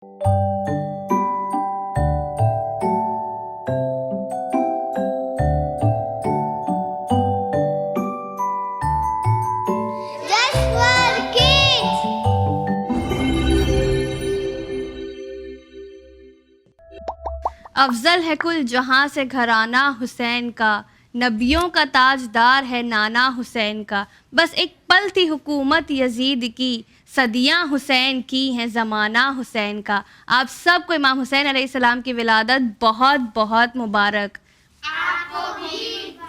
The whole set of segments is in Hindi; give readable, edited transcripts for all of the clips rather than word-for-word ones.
Just for kids. अफजल है कुल जहां से घराना हुसैन का, नबियों का ताजदार है नाना हुसैन का। बस एक पल थी हुकूमत यजीद की, सदियां हुसैन की हैं ज़माना हुसैन का। आप सबको इमाम हुसैन अलैहिस्सलाम की विलादत बहुत बहुत मुबारक।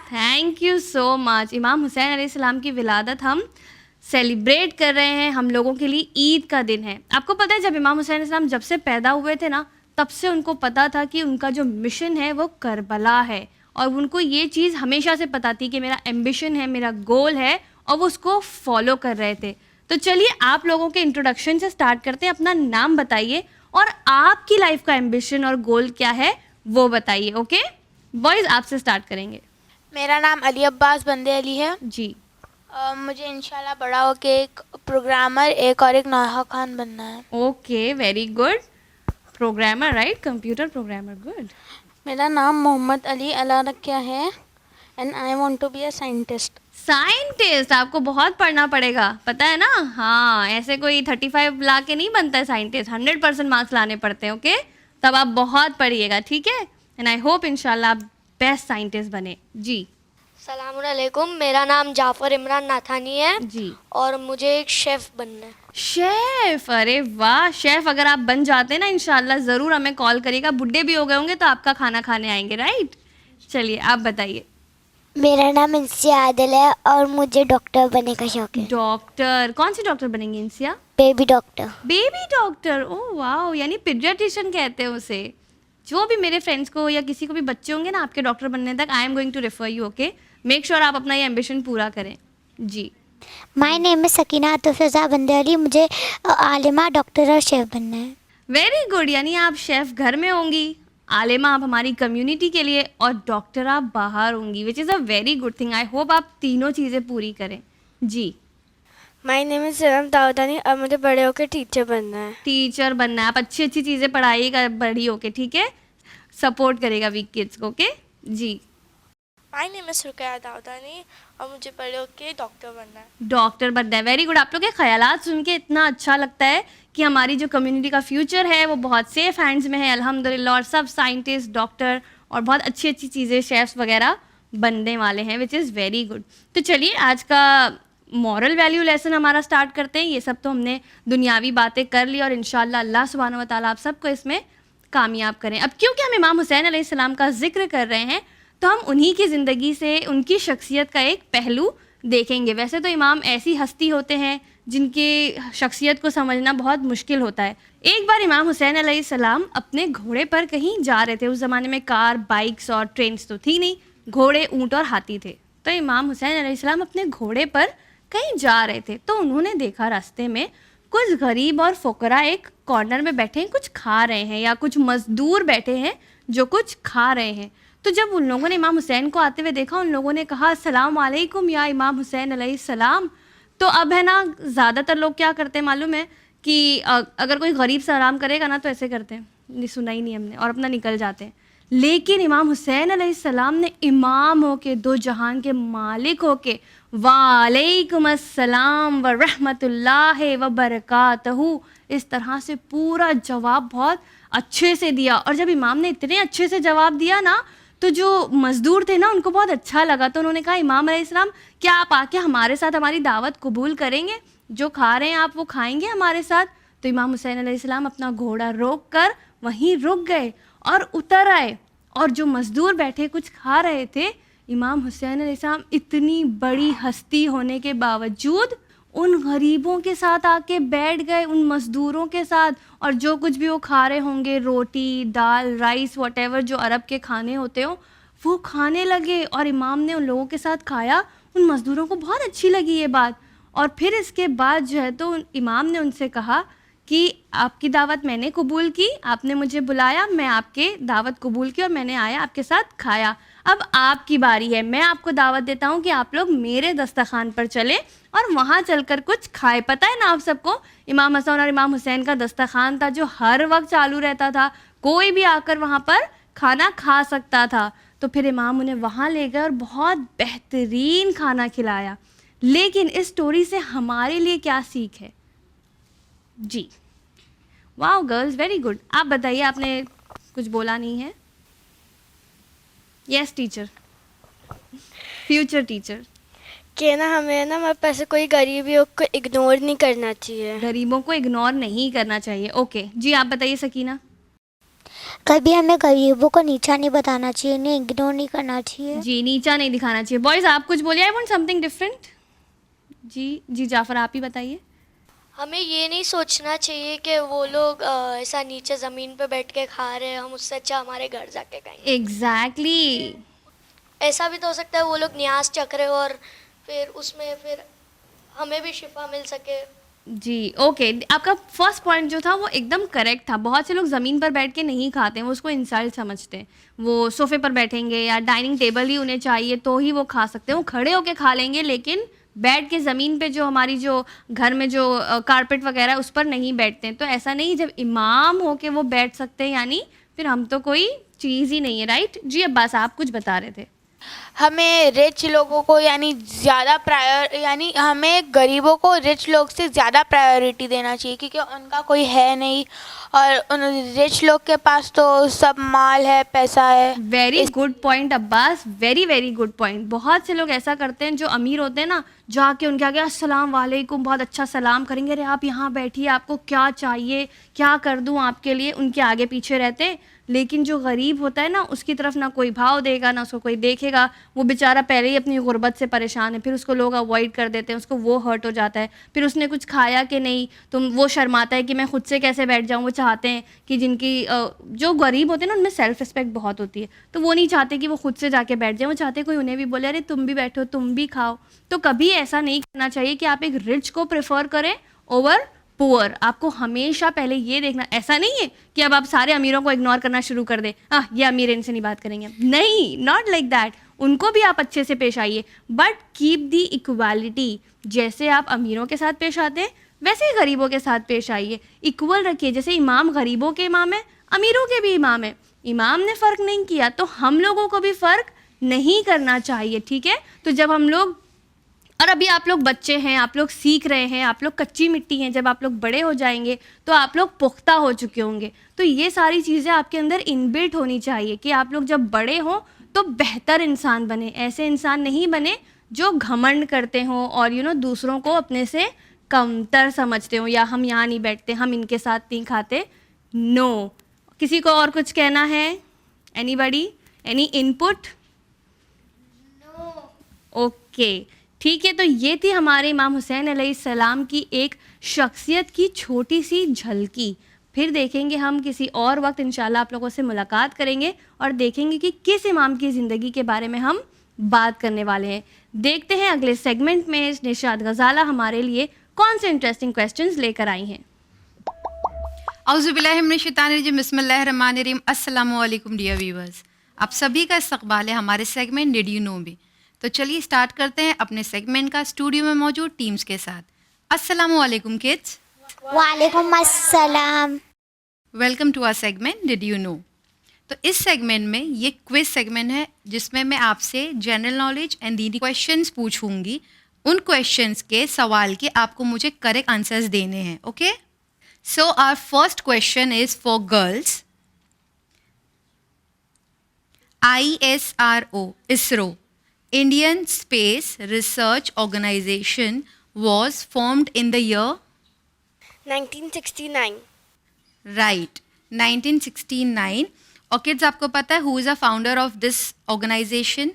Thank you so much. इमाम हुसैन अलैहिस्सलाम की विलादत हम सेलिब्रेट कर रहे हैं, हम लोगों के लिए ईद का दिन है। आपको पता है जब इमाम हुसैन अलैहिस्सलाम जब से पैदा हुए थे ना, तब से उनको पता था कि उनका जो मिशन है वो करबला है, और उनको ये चीज़ हमेशा से पता थी कि मेरा एम्बिशन है, मेरा गोल है, और वो उसको फॉलो कर रहे थे। तो चलिए आप लोगों के इंट्रोडक्शन से स्टार्ट करते हैं। अपना नाम बताइए और आपकी लाइफ का एम्बिशन और गोल क्या है वो बताइए। ओके बॉयज़, आपसे स्टार्ट करेंगे। मेरा नाम अली अब्बास बंदे अली है। जी, मुझे इंशाल्लाह बड़ा होके एक प्रोग्रामर और एक नौहा खान बनना है। Okay, very good. Programmer, right? Computer programmer, good. मेरा नाम मोहम्मद अली अला रखिया है and I want to be a scientist. Scientist, आपको बहुत पढ़ना पड़ेगा, पता है ना? हाँ, ऐसे कोई 35 ला के नहीं बनता है साइंटिस्ट, 100% मार्क्स लाने पड़ते हैं। ओके, तब आप बहुत पढ़िएगा, ठीक है? एंड आई होप इंशाल्लाह आप बेस्ट साइंटिस्ट बने। जी सलामुअलैकुम, मेरा नाम जाफ़र इमरान नाथानी है जी। और मुझे एक शेफ़ बनना है। शेफ, अरे वाह! शेफ अगर आप बन जाते हैं ना इंशाल्लाह ज़रूर हमें कॉल करिएगा। बुड्ढे भी हो गए होंगे तो आपका खाना खाने आएंगे, राइट? चलिए आप बताइए। मेरा नाम इंसिया आदिल है और मुझे डॉक्टर बनने का शौक है। डॉक्टर, कौन सी डॉक्टर बनेंगे Insiya? Baby doctor. Baby doctor, oh वाह! यानी पीडियाट्रिशियन कहते हैं उसे। जो भी मेरे फ्रेंड्स को या किसी को भी बच्चे होंगे ना आपके डॉक्टर बनने तक, I am going to refer you. Okay, make sure आप अपना ये एम्बिशन पूरा करें। जी, माय नेम है सकीना आतिफ़ बंदे अली। मुझे आलिमा, डॉक्टर और शेफ बनना है। Very good. यानी आप शेफ घर में होंगी, आलिमा आप हमारी कम्युनिटी के लिए, और डॉक्टर आप बाहर होंगी, which is a very good thing. I hope आप तीनों चीज़ें पूरी करें। जी, माय नेम इज़ सनम दाऊदानी और मुझे बड़े होके टीचर बनना है। टीचर बनना है। आप अच्छी अच्छी चीज़ें पढ़ाइएगा बड़ी होके, ठीक है? सपोर्ट करेगा वीक किड्स को। ओके जी। My name is Rukaiya Daudani और मुझे बड़े होके डॉक्टर बनना है। डॉक्टर बनना है, वेरी गुड। आप लोग के ख्यालात सुन के इतना अच्छा लगता है कि हमारी जो कम्युनिटी का फ्यूचर है वो बहुत सेफ हैंड्स में है अल्हम्दुलिल्लाह, और सब साइंटिस्ट, डॉक्टर और बहुत अच्छी अच्छी चीज़ें, शेफ्स वगैरह बनने वाले हैं, विच इज़ वेरी गुड। तो चलिए आज का मॉरल वैल्यू लेसन हमारा स्टार्ट करते हैं। ये सब तो हमने दुनियावी बातें कर ली, और इंशाल्लाह अल्लाह सुब्हानहू व तआला आप सबको इसमें कामयाब करें। अब क्योंकि हम इमाम हुसैन अलैहिस्सलाम का जिक्र कर रहे हैं, तो हम उन्हीं की ज़िंदगी से उनकी शख्सियत का एक पहलू देखेंगे। वैसे तो इमाम ऐसी हस्ती होते हैं जिनकी शख्सियत को समझना बहुत मुश्किल होता है। एक बार इमाम हुसैन अलैहिस्सलाम अपने घोड़े पर कहीं जा रहे थे। उस ज़माने में कार, बाइक्स और ट्रेन्स तो थी नहीं, घोड़े, ऊँट और हाथी थे। तो इमाम हुसैन अलैहिस्सलाम अपने घोड़े पर कहीं जा रहे थे, तो उन्होंने देखा रास्ते में कुछ गरीब और फ़ुकरा एक कॉर्नर में बैठे हैं, कुछ खा रहे हैं, या कुछ मज़दूर बैठे हैं जो कुछ खा रहे हैं। तो जब उन लोगों ने इमाम हुसैन को आते हुए देखा, उन लोगों ने कहा अस्सलाम वालेकुम या इमाम हुसैन अलैहिस्सलाम। तो अब है ना, ज़्यादातर लोग क्या करते हैं मालूम है कि अगर कोई गरीब सलाम करेगा ना तो ऐसे करते हैं, नहीं सुना ही नहीं हमने, और अपना निकल जाते हैं। लेकिन इमाम हुसैन अलैहिस्सलाम ने इमाम होके, दो जहान के मालिक होके, वालेकुम अस्सलाम व रहमतुल्लाहि व बरकातहू, इस तरह से पूरा जवाब बहुत अच्छे से दिया। और जब इमाम ने इतने अच्छे से जवाब दिया ना, तो जो मज़दूर थे ना उनको बहुत अच्छा लगा। तो उन्होंने कहा इमाम अलैहिस्सलाम, क्या आप आके हमारे साथ हमारी दावत कबूल करेंगे? जो खा रहे हैं आप वो खाएंगे हमारे साथ? तो इमाम हुसैन अलैहिस्सलाम अपना घोड़ा रोक कर वहीं रुक गए और उतर आए, और जो मज़दूर बैठे कुछ खा रहे थे, इमाम हुसैन अलैहिस्सलाम इतनी बड़ी हस्ती होने के बावजूद उन गरीबों के साथ आके बैठ गए, उन मज़दूरों के साथ, और जो कुछ भी वो खा रहे होंगे, रोटी, दाल, राइस, व्हाटएवर जो अरब के खाने होते हो, वो खाने लगे। और इमाम ने उन लोगों के साथ खाया। उन मज़दूरों को बहुत अच्छी लगी ये बात। और फिर इसके बाद जो है तो इमाम ने उनसे कहा कि आपकी दावत मैंने कबूल की, आपने मुझे बुलाया, मैं आपके दावत कबूल की और मैंने आया आपके साथ खाया। अब आपकी बारी है, मैं आपको दावत देता हूँ कि आप लोग मेरे दस्तरखान पर चलें और वहाँ चलकर कुछ खाए। पता है ना आप सबको, इमाम हसन और इमाम हुसैन का दस्तरखान था जो हर वक्त चालू रहता था, कोई भी आकर वहाँ पर खाना खा सकता था। तो फिर इमाम उन्हें वहाँ ले गए और बहुत बेहतरीन खाना खिलाया। लेकिन इस स्टोरी से हमारे लिए क्या सीख है जी? Wow girls, very good. आप बताइए, आपने कुछ बोला नहीं है। Yes teacher, future teacher. कि ना हमें ना मतलब ऐसे कोई गरीबियों को इग्नोर नहीं करना चाहिए। गरीबों को इग्नोर नहीं करना चाहिए। ओके जी, आप बताइए सकीना। कभी हमें गरीबों को नीचा नहीं बताना चाहिए, इन्हें इग्नोर नहीं करना चाहिए। जी, नीचा नहीं दिखाना चाहिए। बॉयज आप कुछ बोलिए, आई वांट समथिंग डिफरेंट। जी जाफर आप ही बताइए। हमें ये नहीं सोचना चाहिए कि वो लोग ऐसा नीचे ज़मीन पे बैठ के खा रहे हैं, हम उससे अच्छा हमारे घर जाके खाएंगे। एग्जैक्टली। ऐसा भी तो हो सकता है वो लोग न्यास चख रहे हो और फिर उसमें फिर हमें भी शिफा मिल सके। जी ओके, आपका फर्स्ट पॉइंट जो था वो एकदम करेक्ट था। बहुत से लोग ज़मीन पर बैठ के नहीं खाते हैं, वो उसको इंसल्ट समझते हैं। वो सोफ़े पर बैठेंगे या डाइनिंग टेबल ही उन्हें चाहिए तो ही वो खा सकते हैं। वो खड़े होके खा लेंगे, लेकिन बैठ के ज़मीन पे जो हमारी जो घर में जो कारपेट वगैरह उस पर नहीं बैठते हैं। तो ऐसा नहीं, जब इमाम हो के वो बैठ सकते हैं, यानी फिर हम तो कोई चीज़ ही नहीं है, राइट जी? अब्बास आप कुछ बता रहे थे। हमें रिच लोगों को यानी हमें गरीबों को रिच लोग से ज़्यादा प्रायोरिटी देना चाहिए, क्योंकि उनका कोई है नहीं और उन रिच लोग के पास तो सब माल है, पैसा है। Very good point Abbas, very very good point. बहुत से लोग ऐसा करते हैं, जो अमीर होते हैं ना, जाके उनके आगे अस्सलाम वालेकुम बहुत अच्छा सलाम करेंगे, अरे आप यहाँ बैठिए, आपको क्या चाहिए, क्या कर दूँ आपके लिए, उनके आगे पीछे रहते। लेकिन जो गरीब होता है ना, उसकी तरफ ना कोई भाव देगा, ना उसको कोई देखेगा। वो बेचारा पहले ही अपनी गुर्बत से परेशान है, फिर उसको लोग अवॉइड कर देते हैं, उसको वो हर्ट हो जाता है। फिर उसने कुछ खाया कि नहीं, तो वो शर्माता है कि मैं खुद से कैसे बैठ जाऊँ। वो चाहते हैं कि जिनकी जो गरीब होते हैं ना, उनमें सेल्फ रिस्पेक्ट बहुत होती है, तो वो नहीं चाहते कि वो खुद से जाके बैठ जाए। वो चाहते कोई उन्हें भी बोले अरे तुम भी बैठो, तुम भी खाओ। तो कभी ऐसा नहीं करना चाहिए कि आप एक रिच को प्रेफर करें ओवर पुअर। आपको हमेशा पहले ये देखना, ऐसा नहीं है कि अब आप सारे अमीरों को इग्नोर करना शुरू कर दें, ये अमीर इनसे नहीं बात करेंगे। नहीं, नॉट लाइक दैट। उनको भी आप अच्छे से पेश आइए, बट कीप दी इक्वालिटी। जैसे आप अमीरों के साथ पेश आते हैं, वैसे ही गरीबों के साथ पेश आइए, इक्वल रखिए। जैसे इमाम गरीबों के इमाम है, अमीरों के भी इमाम है। इमाम ने फ़र्क नहीं किया, तो हम लोगों को भी फ़र्क नहीं करना चाहिए, ठीक है? तो जब हम लोग, और अभी आप लोग बच्चे हैं, आप लोग सीख रहे हैं, आप लोग कच्ची मिट्टी हैं, जब आप लोग बड़े हो जाएंगे तो आप लोग पुख्ता हो चुके होंगे। तो ये सारी चीज़ें आपके अंदर इनबिल्ट होनी चाहिए कि आप लोग जब बड़े हों तो बेहतर इंसान बने। ऐसे इंसान नहीं बने जो घमंड करते हों और दूसरों को अपने से कमतर समझते हो, या हम यहाँ नहीं बैठते, हम इनके साथ नहीं खाते। नो। किसी को और कुछ कहना है? Anybody, any input? ओके, ठीक है। तो ये थी हमारे इमाम हुसैन अलैहिस्सलाम की एक शख्सियत की छोटी सी झलकी। फिर देखेंगे हम किसी और वक्त, इंशाल्लाह आप लोगों से मुलाकात करेंगे और देखेंगे कि किस इमाम की ज़िंदगी के बारे में हम बात करने वाले हैं। देखते हैं अगले सेगमेंट में निशात गजाला हमारे लिए कौन से इंटरेस्टिंग क्वेश्चंस लेकर आई हैं। औज़ुबिल्लाहिमिनश्शैतानिर्रजीम, बिस्मिल्लाहिर्रहमानिर्रहीम। अस्सलामु अलैकुम डियर व्यूअर्स, आप सभी का इस्तकबाल है हमारे सेगमेंट डिड यू नो में। तो चलिए स्टार्ट करते हैं अपने सेगमेंट का स्टूडियो में मौजूद टीम्स के साथ। अस्सलामु अलैकुम किड्स। वालेकुम अस्सलाम। Welcome to our segment did you know. तो इस सेगमेंट में ये क्विज सेगमेंट है, जिसमें मैं आपसे जनरल नॉलेज एंड दीनी क्वेश्चंस पूछूंगी। उन क्वेश्चंस के सवाल के आपको मुझे करेक्ट आंसर्स देने हैं। Okay, so our first question is for girls. ISRO, ISRO, Indian Space Research Organization, was formed in the year? 1969। Right, 1969. और kids, आपको पता है who is the founder of this organization?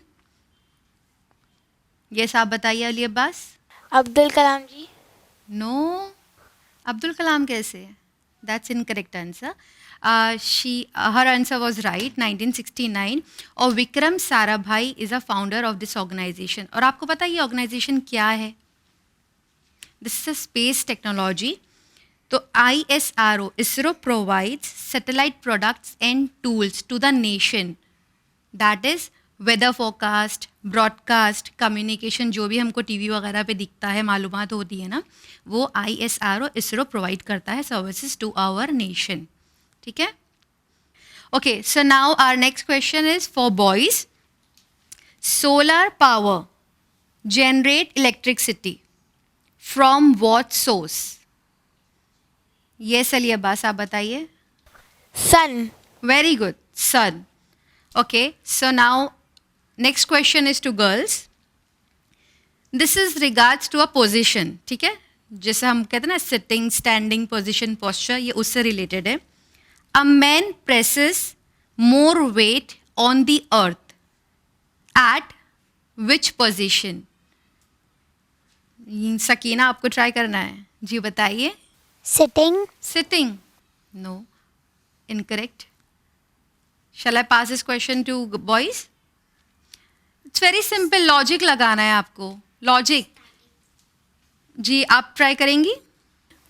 Yes, आप बताइए अली अब्बास। अब्दुल कलाम जी। No, अब्दुल कलाम कैसे? That's incorrect answer. Her answer was right, 1969. और Vikram Sarabhai is a founder of this organization. और आपको पता है ये organization क्या है? This is a space technology तो ISRO, ISRO provides satellite products and tools to the nation. That is weather forecast, broadcast, communication, जो भी हमको टीवी वगैरह पे दिखता है, मालूमात होती है ना, वो ISRO, इसरो प्रोवाइड करता है सर्विसेज टू आवर नेशन. ठीक है. Okay, so now our next question is for boys. Solar power generate electricity from what source? Yes, Ali Abbas, आप बताइए. sun. Very good, sun. Okay, so now next question is to girls. This is regards to a position, ठीक है, जैसे हम कहते हैं ना sitting, standing, position, posture, ये उससे related है. A man presses more weight on the earth at which position? Sakina, आपको ट्राई करना है. जी बताइए. Sitting. Sitting. No. Incorrect. Shall I pass this question to boys? It's very simple. Logic लगाना है आपको. Logic. जी आप ट्राई करेंगी.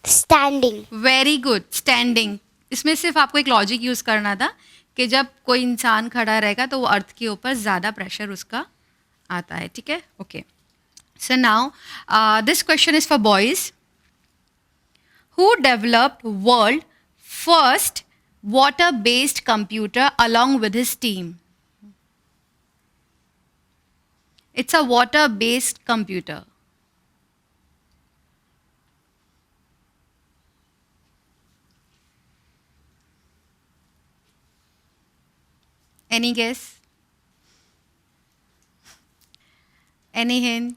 Standing. Very good. स्टैंडिंग. इसमें सिर्फ आपको एक लॉजिक यूज़ करना था कि जब कोई इंसान खड़ा रहेगा तो वो अर्थ के ऊपर ज़्यादा प्रेशर उसका आता है. ठीक है. Okay. So now, this question is for boys. Who developed world first water-based computer along with his team? It's a water-based computer. Any guess? Any hint?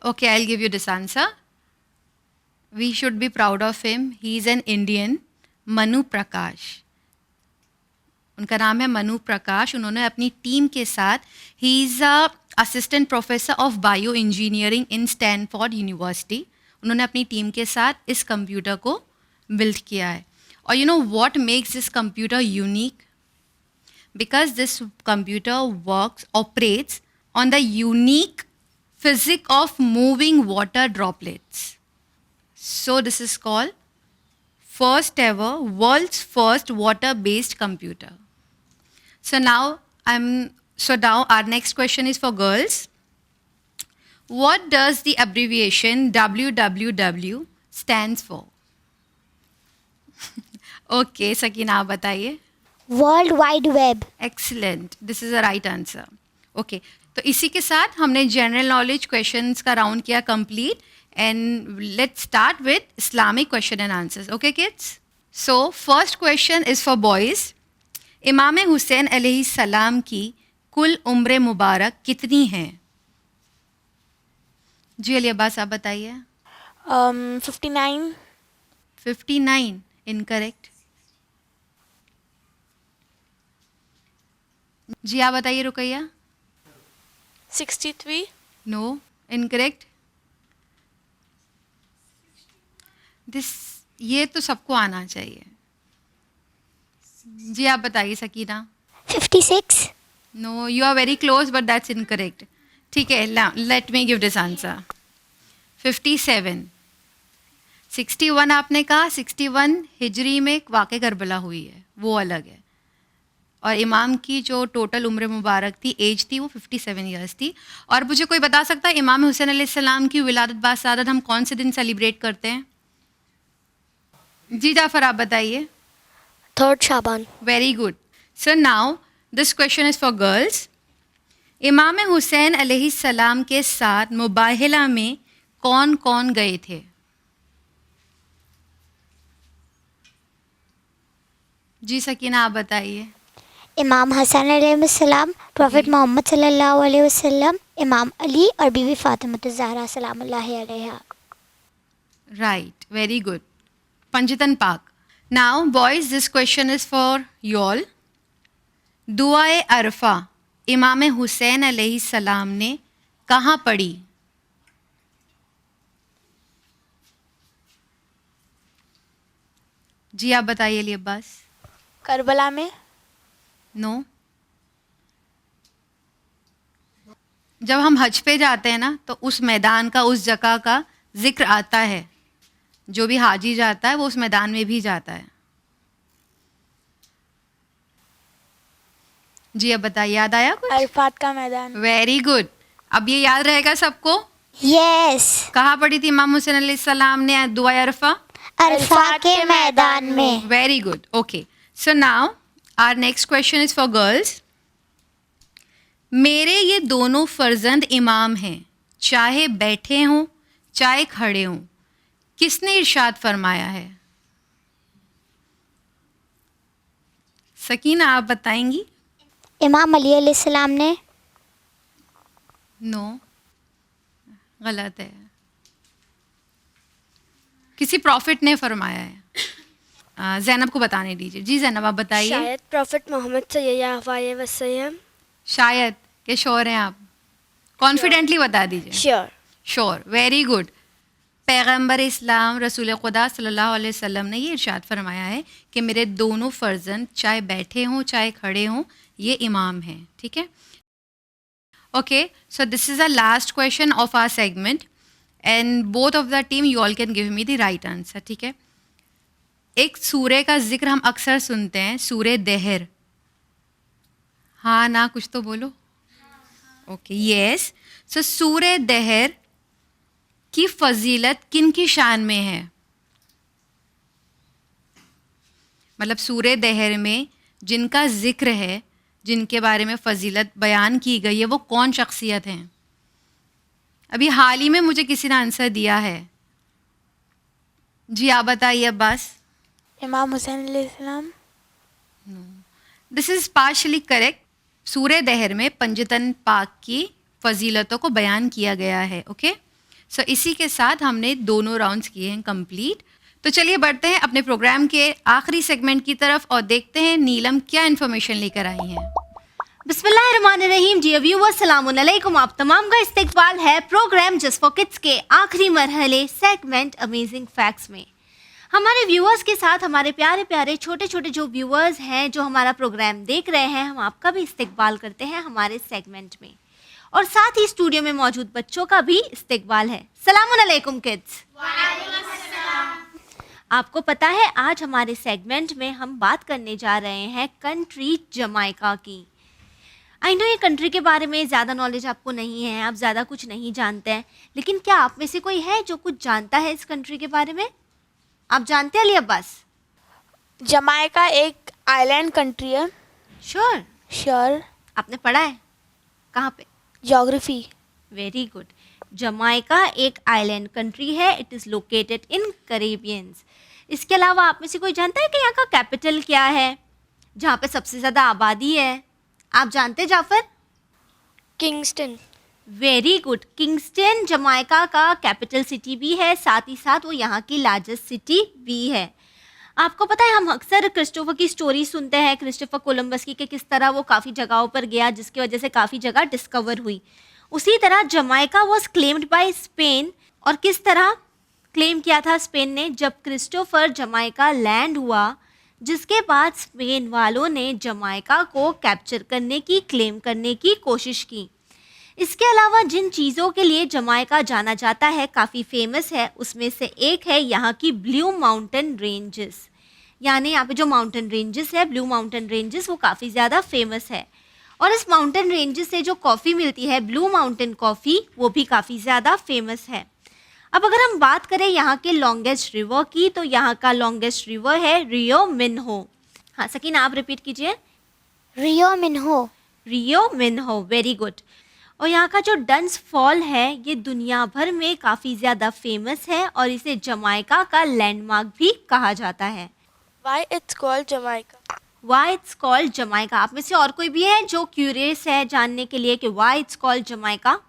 Okay, I'll give you this answer. We should be proud of him. He is an Indian, Manu Prakash. उनका नाम है मनु प्रकाश. उन्होंने अपनी टीम के साथ, he is a assistant professor of bio engineering in Stanford university. उन्होंने अपनी टीम के साथ इस कंप्यूटर को बिल्ड किया है. और you know what makes this computer unique? Because this computer works, operates on the unique physics of moving water droplets. So this is called first ever world's first water based computer. So now our next question is for girls. What does the abbreviation WWW stands for? Okay, Sakina, आप बताइए. World Wide Web. Excellent. This is the right answer. Okay. तो इसी के साथ हमने जनरल नॉलेज क्वेश्चंस का राउंड किया complete. And let's start with Islamic question and answers. Okay kids. So first question is for boys. इमाम हुसैन अलैहिस्सलाम की कुल उम्र मुबारक कितनी है? जी अली अब्बास, आप बताइए. 59. 59. इनकरेक्ट. जी आप बताइए रुकैया. 63. No, incorrect. ये तो सबको आना चाहिए. जी आप बताइए Sakina. 56. No, you are very close but that's incorrect. ठीक है, let me give this answer. 57. 61 आपने कहा. 61 हिजरी में वाक़े करबला हुई है, वो अलग है. और इमाम की जो टोटल उम्र मुबारक थी, एज थी, वो 57 ईयर्स थी. और मुझे कोई बता सकता है इमाम हुसैन अलैहिस्सलाम की विलादत बासादत हम कौन से दिन सेलिब्रेट करते हैं? जी जाफ़र, आप बताइए. 3rd Shaban. Very good. So now this question is for girls. इमाम हुसैन अलैहिस्सलाम के साथ मुबाहिला में कौन कौन गए थे? जी सकीना, आप बताइए. इमाम हसन अलैहिस्सलाम, प्रॉफिट मोहम्मद सल्लल्लाहु अलैहि वसल्लम, इमाम अली और बीवी Fatima Zahra सलामुल्लाहि अलैहा. Right, very good. Panjitan Pak. Now, boys, this question is for you all. दुआए अरफा इमाम हुसैन अलैहिस्सलाम ने कहाँ पढ़ी? जी आप बताइए अली अब्बास. करबला में. नो. जब हम हज पे जाते हैं ना तो उस मैदान का, उस जगह का जिक्र आता है। जो भी हाजी जाता है वो उस मैदान में भी जाता है। जी अब बताइए, याद आया कुछ? अरफात का मैदान। Very good. अब ये याद रहेगा सबको? यस, कहाँ पढ़ी थी इमाम हुसैन अलैहिस्सलाम ने दुआ अरफा? अरफा के मैदान में। Very good. Okay, so now our next question is for girls. मेरे ये दोनों फर्जंद इमाम हैं, चाहे बैठे हों चाहे खड़े हों, किसने इरशाद फरमाया है? सकीना आप बताएंगी? इमाम अली अलैहिस्सलाम ने। नो, गलत है। किसी प्रॉफिट ने फरमाया है। जैनब को बताने दीजिए। जी जैनब आप बताइए। शायद प्रॉफिट मोहम्मद सल्लल्लाहु अलैहि वसल्लम। शायद के श्योर हैं आप? कॉन्फिडेंटली बता दीजिए। श्योर। Sure, very good. पैगंबर इस्लाम रसूल खुदा सल्लल्लाहु अलैहि वसल्लम ने ये इरशाद फरमाया है कि मेरे दोनों फर्जंद चाहे बैठे हों चाहे खड़े हों ये इमाम हैं। ठीक है, okay. So this is the last question of our segment and both of the team you all can give me the right answer. ठीक है, एक सूरे का जिक्र हम अक्सर सुनते हैं, सूरे दहर। हाँ ना, कुछ तो बोलो। Okay, yes. सो सूरे दहर की फजीलत किन की शान में है? मतलब सूरे दहर में जिनका जिक्र है, जिनके बारे में फजीलत बयान की गई है, वो कौन शख्सियत हैं? अभी हाल ही में मुझे किसी ने आंसर दिया है। जी आप बताइए अब्बास। इमाम हुसैन अलैहिस्सलाम। This is partially correct. सूरे दहर में पंजतन पाक की फजीलतों को बयान किया गया है। ओके, सो इसी के साथ हमने दोनों राउंड्स किए हैं कंप्लीट। तो चलिए बढ़ते हैं अपने प्रोग्राम के आखिरी सेगमेंट की तरफ और देखते हैं नीलम क्या इन्फॉर्मेशन लेकर आई हैं। बिस्मिल्लाहिर्रहमानिर्रहीम। जी व्यूअर्स सलाम अलैकुम, आप तमाम का इस्तकबाल है प्रोग्राम जस्ट फॉर किड्स के आखिरी मरहले सेगमेंट अमेजिंग फैक्ट्स में। हमारे व्यूअर्स के साथ हमारे प्यारे प्यारे छोटे छोटे जो व्यूअर्स हैं जो हमारा प्रोग्राम देख रहे हैं, हम आपका भी इस्तकबाल करते हैं हमारे सेगमेंट में, और साथ ही स्टूडियो में मौजूद बच्चों का भी इस्तकबाल है। सलाम अलैकुम किड्स। आपको पता है आज हमारे सेगमेंट में हम बात करने जा रहे हैं कंट्री जमाइका की। आई नो ये कंट्री के बारे में ज़्यादा नॉलेज आपको नहीं है, आप ज़्यादा कुछ नहीं जानते हैं, लेकिन क्या आप में से कोई है जो कुछ जानता है इस कंट्री के बारे में? आप जानते हैं अली अब्बास? जमाइका एक आइलैंड कंट्री है। श्योर? श्योर। आपने पढ़ा है कहाँ पे? ज्योग्राफी। Very good. जमाइका एक आइलैंड कंट्री है। It is located in Caribbeans. इसके अलावा आप में से कोई जानता है कि यहाँ का कैपिटल क्या है, जहाँ पे सबसे ज़्यादा आबादी है? आप जानते हैं Jafar? Kingston. Very good. Kingston Jamaica का कैपिटल सिटी भी है, साथ ही साथ वो यहाँ की लार्जेस्ट सिटी भी है। आपको पता है हम अक्सर क्रिस्टोफर की स्टोरी सुनते हैं, क्रिस्टोफर कोलंबस की, कि किस तरह वो काफ़ी जगहों पर गया जिसकी वजह से काफ़ी जगह डिस्कवर हुई। उसी तरह Jamaica was claimed by Spain. और किस तरह क्लेम किया था स्पेन ने? जब क्रिस्टोफर जमाइका लैंड हुआ, जिसके बाद स्पेन वालों ने जमाइका को कैप्चर करने की, क्लेम करने की कोशिश की। इसके अलावा जिन चीज़ों के लिए जमाइका जाना जाता है, काफ़ी फेमस है, उसमें से एक है यहाँ की ब्लू माउंटेन रेंजेस। यानी यहाँ पे जो माउंटेन रेंजेस है, ब्लू माउंटेन रेंजेस, वो काफ़ी ज़्यादा फेमस है। और इस माउंटेन रेंजेस से जो कॉफ़ी मिलती है, ब्लू माउंटेन कॉफ़ी, वो भी काफ़ी ज़्यादा फेमस है। अब अगर हम बात करें यहाँ के लॉन्गेस्ट रिवर की, तो यहाँ का लॉन्गेस्ट रिवर है रियो मिन्हो। हाँ सकीना आप रिपीट कीजिए। रियो मिन्हो। रियो मिन्हो, वेरी गुड। और यहाँ का जो डंस फॉल है, ये दुनिया भर में काफ़ी ज़्यादा फेमस है और इसे जमाइका का लैंडमार्क भी कहा जाता है। Why it's called Jamaica? Why it's called Jamaica. आप में से और कोई भी है जो क्यूरियस है जानने के लिए कि why it's called Jamaica?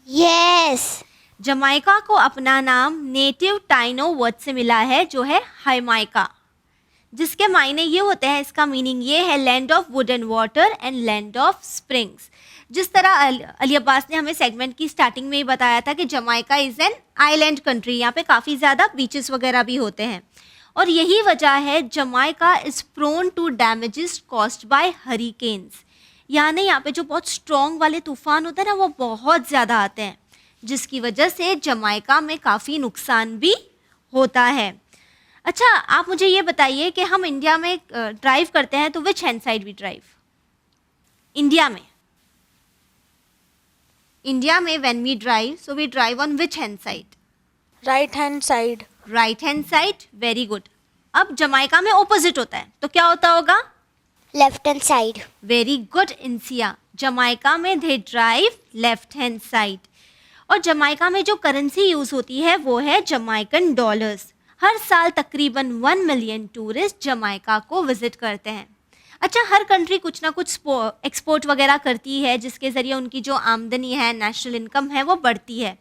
Yes. Jamaica को अपना नाम नेटिव टाइनो वर्ड से मिला है, जो है हाइमाइका, जिसके मायने ये होते हैं, इसका मीनिंग ये है land of would and water and land of springs. जिस तरह अली अब्बास ने हमें सेगमेंट की स्टार्टिंग में ही बताया था कि Jamaica is an island country, यहाँ पे काफ़ी ज़्यादा बीचेस वगैरह भी होते हैं, और यही वजह है Jamaica is prone to damages caused by hurricanes. यानी यहाँ पे जो बहुत स्ट्रॉन्ग वाले तूफ़ान होते हैं ना वो बहुत ज़्यादा आते हैं, जिसकी वजह से जमाइका में काफ़ी नुकसान भी होता है। अच्छा, आप मुझे ये बताइए कि हम इंडिया में ड्राइव करते हैं तो which hand side we drive? India में when we drive, so we drive on which hand side? Right hand side. Right hand side, very good. अब जमाइका में ऑपोजिट होता है, तो क्या होता होगा? Left hand side. Very good Insiya, Jamaica में they drive left hand side. और जमाइका में जो करेंसी यूज़ होती है वो है जमाइकन डॉलर्स। हर साल तकरीबन 1 मिलियन टूरिस्ट जमाइका को विज़िट करते हैं। अच्छा, हर कंट्री कुछ ना कुछ एक्सपोर्ट वगैरह करती है, जिसके ज़रिए उनकी जो आमदनी है, नेशनल इनकम है, वो बढ़ती है।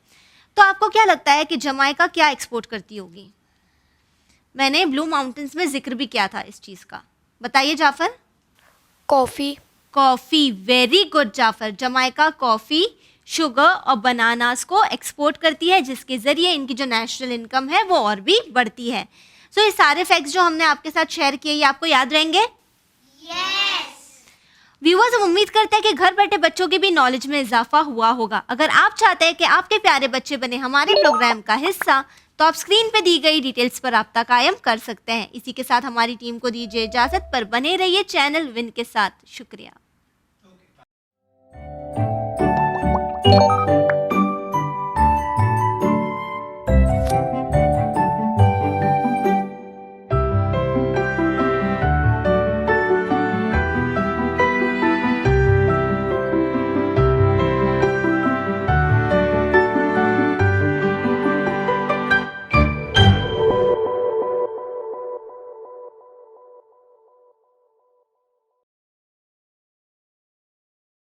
तो आपको क्या लगता है कि जमाइका क्या एक्सपोर्ट करती होगी? मैंने ब्लू माउंटेन्स में जिक्र भी किया था इस चीज़ का, बताइए Jafar. Coffee. Coffee, very good Jafar. Jamaica coffee, sugar और बनानास को एक्सपोर्ट करती है, जिसके ज़रिए इनकी जो नेशनल इनकम है वो और भी बढ़ती है। सो ये सारे फैक्ट्स जो हमने आपके साथ शेयर किए, ये आपको याद रहेंगे? व्यूअर्स, हम उम्मीद करते हैं कि घर बैठे बच्चों की भी नॉलेज में इजाफा हुआ होगा। अगर आप चाहते हैं कि आपके प्यारे बच्चे बने हमारे प्रोग्राम का हिस्सा, तो आप स्क्रीन पे दी गई डिटेल्स पर राब्ता कायम कर सकते हैं। इसी के साथ हमारी टीम को दीजिए इजाज़त, पर बने रहिए चैनल विन के साथ। शुक्रिया।